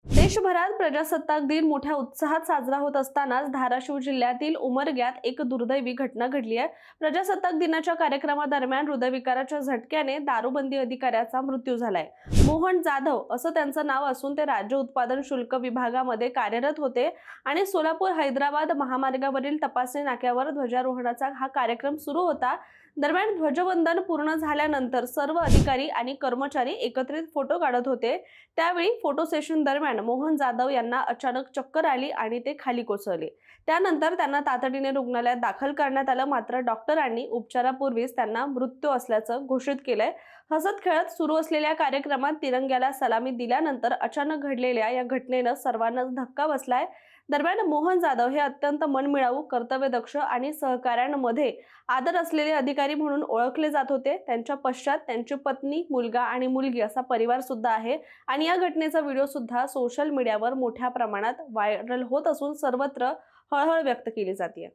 देशभरात प्रजासत्ताक दिन मोठ्या उत्साहात साजरा होत असतानाच धाराशिव जिल्ह्यातील उमरग्यात एक दुर्दैवी घटना घडली आहे। प्रजासत्ताक दिनाच्या कार्यक्रमादरम्यान हृदयविकाराच्या झटक्याने दारूबंदी अधिकाऱ्याचा मृत्यू झालाय। मोहन जाधव असं त्यांचं नाव असून ते राज्य उत्पादन शुल्क विभागामध्ये कार्यरत होते आणि सोलापूर हैदराबाद महामार्गावरील तपासणी नाक्यावर ध्वजारोहणाचा हा कार्यक्रम सुरू होता। दरम्यान ध्वजवंदन पूर्ण झाल्यानंतर सर्व अधिकारी आणि कर्मचारी एकत्रित फोटो काढत होते। त्यावेळी फोटो सेशन दरम्यान मोहन जाधव यांना अचानक चक्कर आली आणि ते खाली कोसळले। त्यानंतर त्यांना तातडीने रुग्णालयात दाखल करण्यात आलं, मात्र डॉक्टरांनी उपचारापूर्वीच त्यांना मृत्यू असल्याचं घोषित केलंय। हसत खेळत सुरू असलेल्या कार्यक्रमात तिरंग्याला सलामी दिल्यानंतर अचानक घडलेल्या या घटनेनं सर्वांनाच धक्का बसलाय। दरम्यान मोहन जाधव हे अत्यंत मनमिळावू, कर्तव्यदक्ष आणि सहकाऱ्यांमध्ये आदर असलेले अधिकारी म्हणून ओळखले जात होते। त्यांच्या पश्चात त्यांची पत्नी, मुलगा आणि मुलगी असा परिवार सुद्धा आहे आणि या घटनेचा व्हिडिओ सुद्धा सोशल मीडियावर मोठ्या प्रमाणात व्हायरल होत असून सर्वत्र हळहळ व्यक्त केली जाते।